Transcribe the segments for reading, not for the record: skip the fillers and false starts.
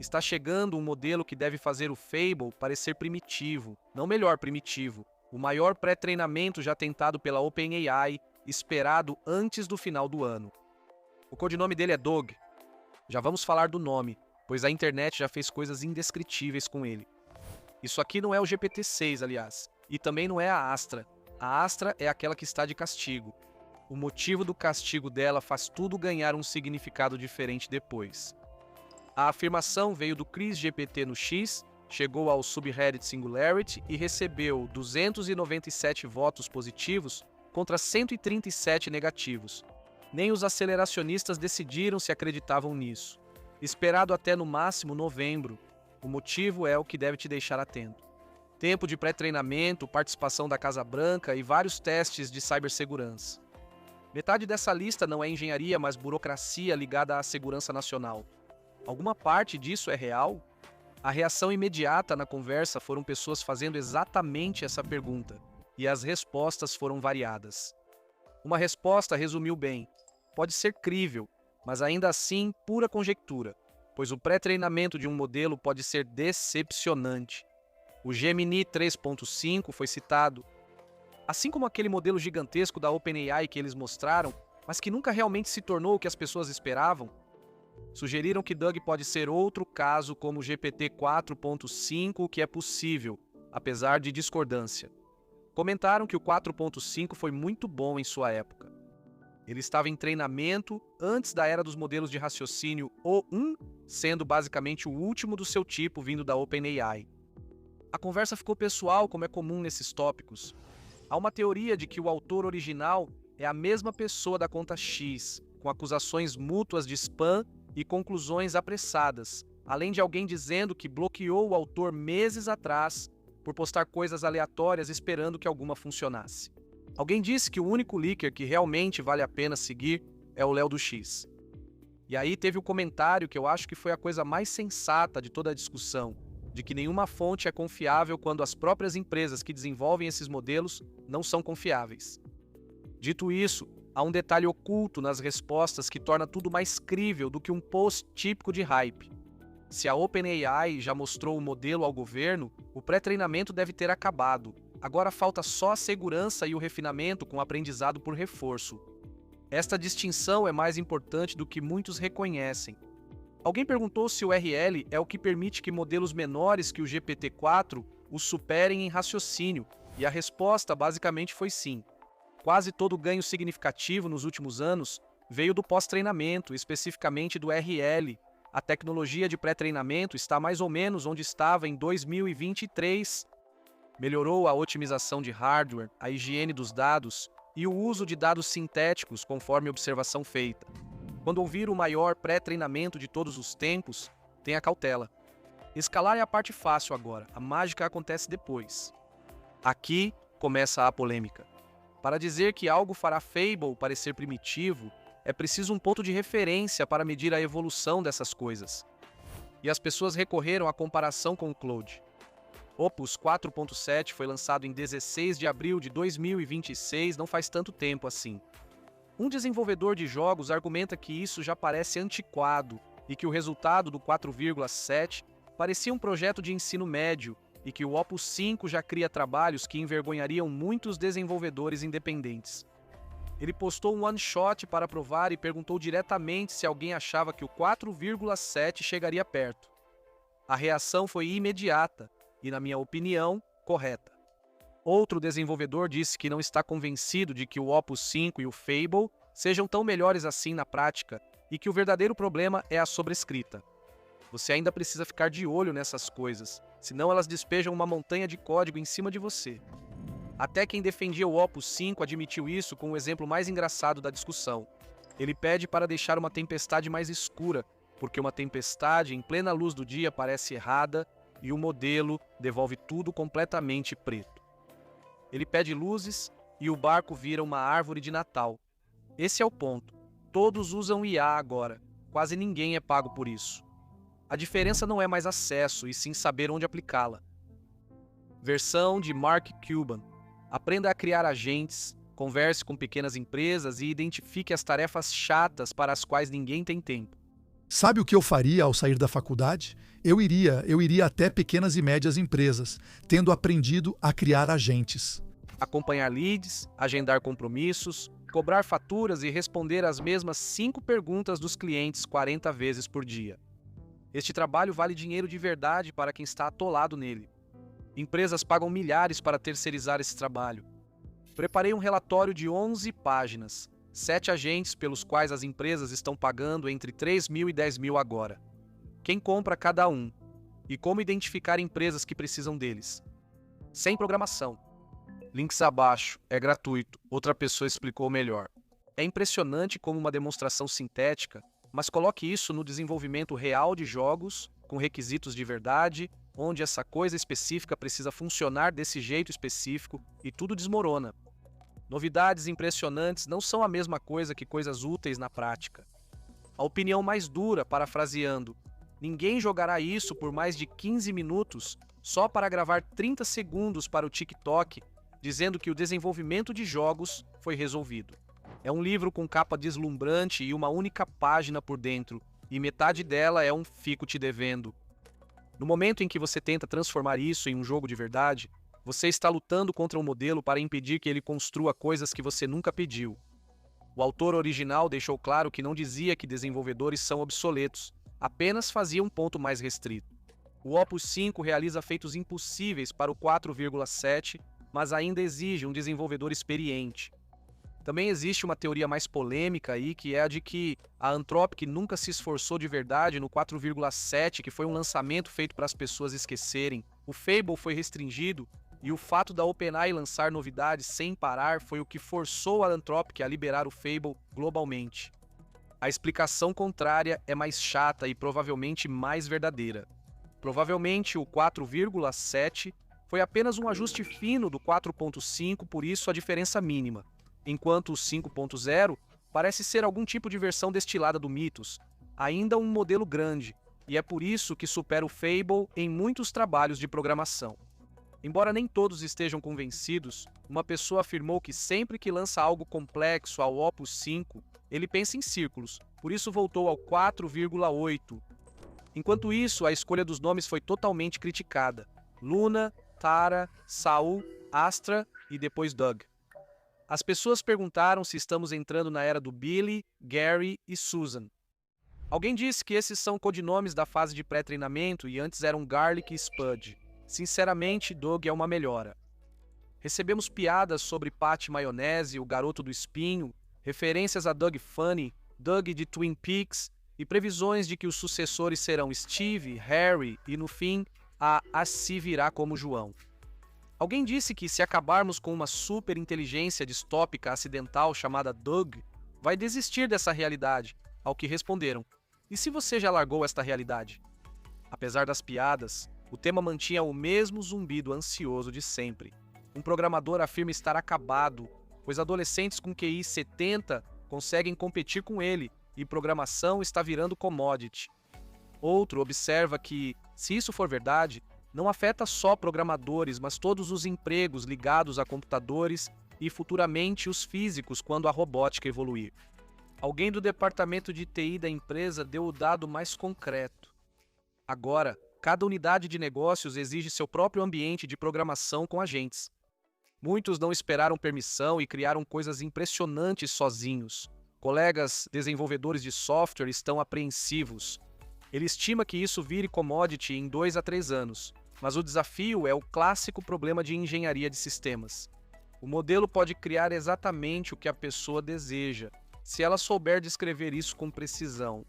Está chegando um modelo que deve fazer o Fable parecer primitivo, não melhor primitivo, o maior pré-treinamento já tentado pela OpenAI, esperado antes do final do ano. O codinome dele é Dog. Já vamos falar do nome, pois a internet já fez coisas indescritíveis com ele. Isso aqui não é o GPT-6, aliás, e também não é a Astra. A Astra é aquela que está de castigo. O motivo do castigo dela faz tudo ganhar um significado diferente depois. A afirmação veio do Chris GPT no X, chegou ao subreddit Singularity e recebeu 297 votos positivos contra 137 negativos. Nem os aceleracionistas decidiram se acreditavam nisso. Esperado até no máximo novembro. O motivo é o que deve te deixar atento. Tempo de pré-treinamento, participação da Casa Branca e vários testes de cibersegurança. Metade dessa lista não é engenharia, mas burocracia ligada à segurança nacional. Alguma parte disso é real? A reação imediata na conversa foram pessoas fazendo exatamente essa pergunta, e as respostas foram variadas. Uma resposta resumiu bem: pode ser crível, mas ainda assim pura conjectura, pois o pré-treinamento de um modelo pode ser decepcionante. O Gemini 3.5 foi citado, assim como aquele modelo gigantesco da OpenAI que eles mostraram, mas que nunca realmente se tornou o que as pessoas esperavam. Sugeriram que Doug pode ser outro caso como o GPT 4.5, que é possível, apesar de discordância. Comentaram que o 4.5 foi muito bom em sua época. Ele estava em treinamento antes da era dos modelos de raciocínio O1, sendo basicamente o último do seu tipo vindo da OpenAI. A conversa ficou pessoal, como é comum nesses tópicos. Há uma teoria de que o autor original é a mesma pessoa da conta X, com acusações mútuas de spam e conclusões apressadas, além de alguém dizendo que bloqueou o autor meses atrás por postar coisas aleatórias esperando que alguma funcionasse. Alguém disse que o único leaker que realmente vale a pena seguir é o Léo do X. E aí teve o comentário que eu acho que foi a coisa mais sensata de toda a discussão, de que nenhuma fonte é confiável quando as próprias empresas que desenvolvem esses modelos não são confiáveis. Dito isso, há um detalhe oculto nas respostas que torna tudo mais crível do que um post típico de hype. Se a OpenAI já mostrou o modelo ao governo, o pré-treinamento deve ter acabado. Agora falta só a segurança e o refinamento com aprendizado por reforço. Esta distinção é mais importante do que muitos reconhecem. Alguém perguntou se o RL é o que permite que modelos menores que o GPT-4 os superem em raciocínio, e a resposta basicamente foi sim. Quase todo ganho significativo nos últimos anos veio do pós-treinamento, especificamente do RL. A tecnologia de pré-treinamento está mais ou menos onde estava em 2023. Melhorou a otimização de hardware, a higiene dos dados e o uso de dados sintéticos conforme observação feita. Quando ouvir o maior pré-treinamento de todos os tempos, tenha cautela. Escalar é a parte fácil agora, a mágica acontece depois. Aqui começa a polêmica. Para dizer que algo fará Fable parecer primitivo, é preciso um ponto de referência para medir a evolução dessas coisas. E as pessoas recorreram à comparação com o Claude. Opus 4.7 foi lançado em 16 de abril de 2026, não faz tanto tempo assim. Um desenvolvedor de jogos argumenta que isso já parece antiquado e que o resultado do 4,7 parecia um projeto de ensino médio e que o Opus 5 já cria trabalhos que envergonhariam muitos desenvolvedores independentes. Ele postou um one-shot para provar e perguntou diretamente se alguém achava que o 4,7 chegaria perto. A reação foi imediata e, na minha opinião, correta. Outro desenvolvedor disse que não está convencido de que o Opus 5 e o Fable sejam tão melhores assim na prática e que o verdadeiro problema é a sobrescrita. Você ainda precisa ficar de olho nessas coisas, senão elas despejam uma montanha de código em cima de você. Até quem defendia o Opus 5 admitiu isso com o exemplo mais engraçado da discussão. Ele pede para deixar uma tempestade mais escura, porque uma tempestade em plena luz do dia parece errada e o modelo devolve tudo completamente preto. Ele pede luzes e o barco vira uma árvore de Natal. Esse é o ponto. Todos usam IA agora. Quase ninguém é pago por isso. A diferença não é mais acesso, e sim saber onde aplicá-la. Versão de Mark Cuban. Aprenda a criar agentes, converse com pequenas empresas e identifique as tarefas chatas para as quais ninguém tem tempo. Sabe o que eu faria ao sair da faculdade? Eu iria até pequenas e médias empresas, tendo aprendido a criar agentes. Acompanhar leads, agendar compromissos, cobrar faturas e responder as mesmas 5 perguntas dos clientes 40 vezes por dia. Este trabalho vale dinheiro de verdade para quem está atolado nele. Empresas pagam milhares para terceirizar esse trabalho. Preparei um relatório de 11 páginas, 7 agentes pelos quais as empresas estão pagando entre 3 mil e 10 mil agora. Quem compra cada um? E como identificar empresas que precisam deles? Sem programação. Links abaixo, é gratuito, outra pessoa explicou melhor. É impressionante como uma demonstração sintética, mas coloque isso no desenvolvimento real de jogos, com requisitos de verdade, onde essa coisa específica precisa funcionar desse jeito específico e tudo desmorona. Novidades impressionantes não são a mesma coisa que coisas úteis na prática. A opinião mais dura, parafraseando, ninguém jogará isso por mais de 15 minutos só para gravar 30 segundos para o TikTok, dizendo que o desenvolvimento de jogos foi resolvido. É um livro com capa deslumbrante e uma única página por dentro, e metade dela é um fico te devendo. No momento em que você tenta transformar isso em um jogo de verdade, você está lutando contra um modelo para impedir que ele construa coisas que você nunca pediu. O autor original deixou claro que não dizia que desenvolvedores são obsoletos, apenas fazia um ponto mais restrito. O Opus 5 realiza feitos impossíveis para o 4,7, mas ainda exige um desenvolvedor experiente. Também existe uma teoria mais polêmica aí, que é a de que a Anthropic nunca se esforçou de verdade no 4,7, que foi um lançamento feito para as pessoas esquecerem. O Fable foi restringido e o fato da OpenAI lançar novidades sem parar foi o que forçou a Anthropic a liberar o Fable globalmente. A explicação contrária é mais chata e provavelmente mais verdadeira. Provavelmente o 4,7 foi apenas um ajuste fino do 4.5, por isso a diferença mínima, enquanto o 5.0 parece ser algum tipo de versão destilada do Mythos, ainda um modelo grande, e é por isso que supera o Fable em muitos trabalhos de programação. Embora nem todos estejam convencidos, uma pessoa afirmou que sempre que lança algo complexo ao Opus 5, ele pensa em círculos, por isso voltou ao 4,8. Enquanto isso, a escolha dos nomes foi totalmente criticada. Luna, Tara, Saul, Astra e depois Doug. As pessoas perguntaram se estamos entrando na era do Billy, Gary e Susan. Alguém disse que esses são codinomes da fase de pré-treinamento e antes eram Garlic e Spud. Sinceramente, Doug é uma melhora. Recebemos piadas sobre Patty Maionese, o garoto do espinho, referências a Doug Funny, Doug de Twin Peaks e previsões de que os sucessores serão Steve, Harry e, no fim, a se virá como João. Alguém disse que se acabarmos com uma super inteligência distópica acidental chamada Doug, vai desistir dessa realidade, ao que responderam: e se você já largou esta realidade? Apesar das piadas, o tema mantinha o mesmo zumbido ansioso de sempre. Um programador afirma estar acabado, pois adolescentes com QI 70 conseguem competir com ele, e programação está virando commodity. Outro observa que, se isso for verdade, não afeta só programadores, mas todos os empregos ligados a computadores e futuramente os físicos quando a robótica evoluir. Alguém do departamento de TI da empresa deu o dado mais concreto. Agora, cada unidade de negócios exige seu próprio ambiente de programação com agentes. Muitos não esperaram permissão e criaram coisas impressionantes sozinhos. Colegas desenvolvedores de software estão apreensivos. Ele estima que isso vire commodity em 2 a 3 anos, mas o desafio é o clássico problema de engenharia de sistemas. O modelo pode criar exatamente o que a pessoa deseja, se ela souber descrever isso com precisão.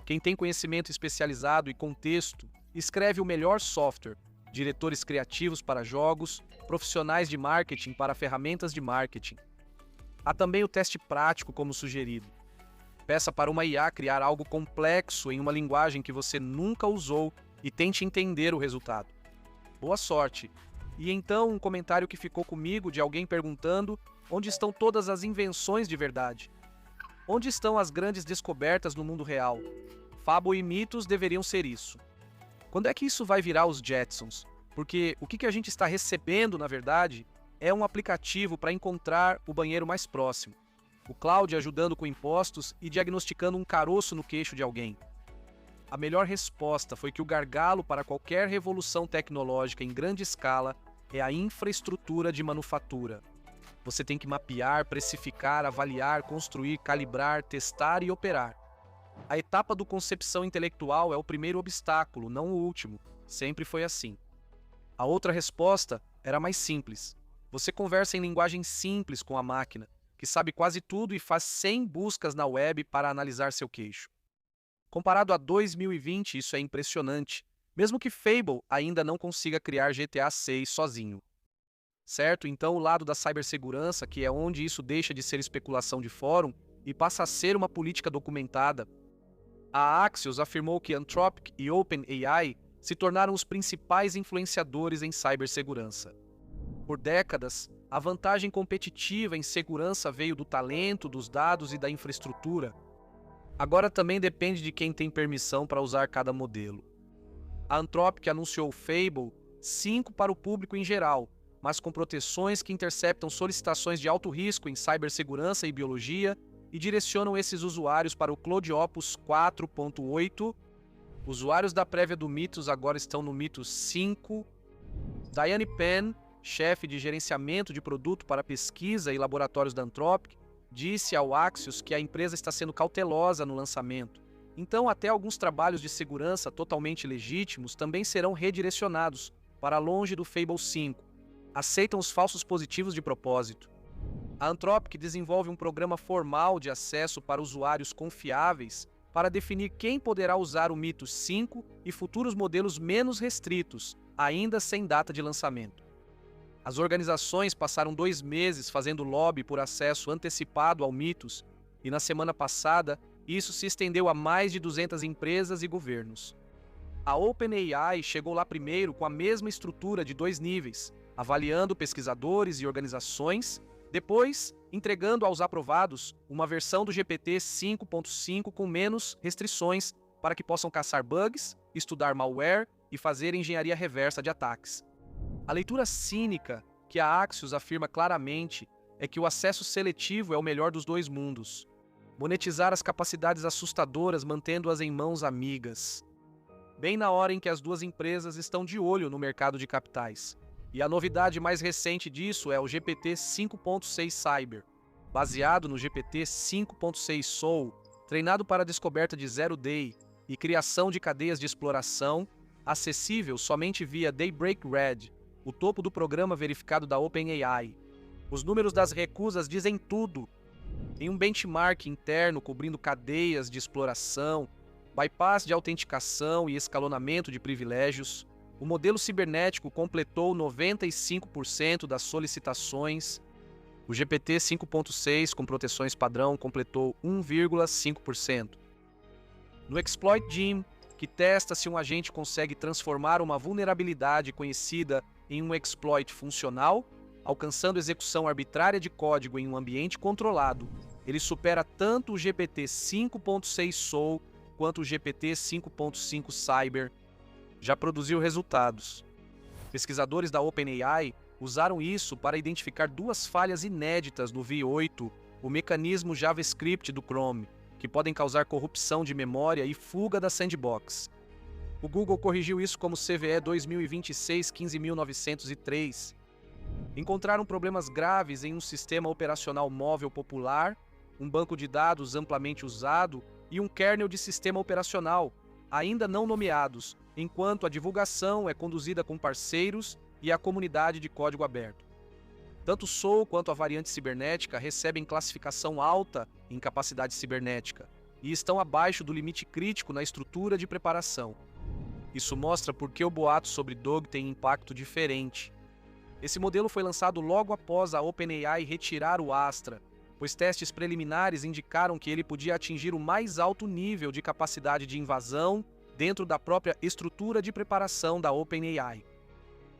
Quem tem conhecimento especializado e contexto, escreve o melhor software, diretores criativos para jogos, profissionais de marketing para ferramentas de marketing. Há também o teste prático como sugerido. Peça para uma IA criar algo complexo em uma linguagem que você nunca usou e tente entender o resultado. Boa sorte! E então um comentário que ficou comigo de alguém perguntando onde estão todas as invenções de verdade. Onde estão as grandes descobertas no mundo real? Fábula e mitos deveriam ser isso. Quando é que isso vai virar os Jetsons? Porque o que a gente está recebendo, na verdade, é um aplicativo para encontrar o banheiro mais próximo. o cloud ajudando com impostos e diagnosticando um caroço no queixo de alguém. A melhor resposta foi que o gargalo para qualquer revolução tecnológica em grande escala é a infraestrutura de manufatura. Você tem que mapear, precificar, avaliar, construir, calibrar, testar e operar. A etapa do concepção intelectual é o primeiro obstáculo, não o último. Sempre foi assim. A outra resposta era mais simples. Você conversa em linguagem simples com a máquina, que sabe quase tudo e faz 100 buscas na web para analisar seu queixo. Comparado a 2020, isso é impressionante, mesmo que Fable ainda não consiga criar GTA 6 sozinho. Certo? Então o lado da cibersegurança, que é onde isso deixa de ser especulação de fórum e passa a ser uma política documentada. A Axios afirmou que Anthropic e OpenAI se tornaram os principais influenciadores em cibersegurança. Por décadas, a vantagem competitiva em segurança veio do talento, dos dados e da infraestrutura. Agora também depende de quem tem permissão para usar cada modelo. A Anthropic anunciou o Fable 5 para o público em geral, mas com proteções que interceptam solicitações de alto risco em cibersegurança e biologia e direcionam esses usuários para o Claude Opus 4.8. Usuários da prévia do Mythos agora estão no Mythos 5. Diane Penn, chefe de gerenciamento de produto para pesquisa e laboratórios da Anthropic, disse ao Axios que a empresa está sendo cautelosa no lançamento. Então, até alguns trabalhos de segurança totalmente legítimos também serão redirecionados para longe do Fable 5. Aceitam os falsos positivos de propósito. A Anthropic desenvolve um programa formal de acesso para usuários confiáveis para definir quem poderá usar o Mythos 5 e futuros modelos menos restritos, ainda sem data de lançamento. As organizações passaram 2 meses fazendo lobby por acesso antecipado ao Mythos e na semana passada isso se estendeu a mais de 200 empresas e governos. A OpenAI chegou lá primeiro com a mesma estrutura de 2 níveis, avaliando pesquisadores e organizações, depois entregando aos aprovados uma versão do GPT 5.5 com menos restrições para que possam caçar bugs, estudar malware e fazer engenharia reversa de ataques. A leitura cínica que a Axios afirma claramente é que o acesso seletivo é o melhor dos 2 mundos. Monetizar as capacidades assustadoras mantendo-as em mãos amigas. Bem na hora em que as 2 empresas estão de olho no mercado de capitais. E a novidade mais recente disso é o GPT 5.6 Cyber, baseado no GPT 5.6 Soul, treinado para a descoberta de Zero Day e criação de cadeias de exploração, acessível somente via Daybreak Red, o topo do programa verificado da OpenAI. Os números das recusas dizem tudo. Em um benchmark interno cobrindo cadeias de exploração, bypass de autenticação e escalonamento de privilégios, o modelo cibernético completou 95% das solicitações. O GPT 5.6 com proteções padrão completou 1,5%. No Exploit Gym, que testa se um agente consegue transformar uma vulnerabilidade conhecida em um exploit funcional, alcançando execução arbitrária de código em um ambiente controlado, ele supera tanto o GPT 5.6 Soul quanto o GPT 5.5 Cyber. Já produziu resultados. Pesquisadores da OpenAI usaram isso para identificar 2 falhas inéditas no V8, o mecanismo JavaScript do Chrome, que podem causar corrupção de memória e fuga da sandbox. O Google corrigiu isso como CVE 2026-15903. Encontraram problemas graves em um sistema operacional móvel popular, um banco de dados amplamente usado e um kernel de sistema operacional, ainda não nomeados, enquanto a divulgação é conduzida com parceiros e a comunidade de código aberto. Tanto o Soul quanto a variante cibernética recebem classificação alta em capacidade cibernética e estão abaixo do limite crítico na estrutura de preparação. Isso mostra por que o boato sobre Dog tem impacto diferente. Esse modelo foi lançado logo após a OpenAI retirar o Astra, pois testes preliminares indicaram que ele podia atingir o mais alto nível de capacidade de invasão dentro da própria estrutura de preparação da OpenAI.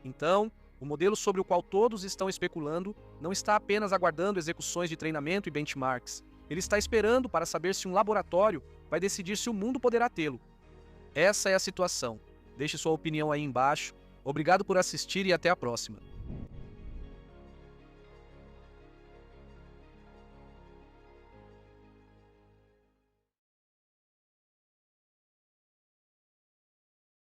Então, o modelo sobre o qual todos estão especulando não está apenas aguardando execuções de treinamento e benchmarks. Ele está esperando para saber se um laboratório vai decidir se o mundo poderá tê-lo. Essa é a situação. Deixe sua opinião aí embaixo. Obrigado por assistir e até a próxima.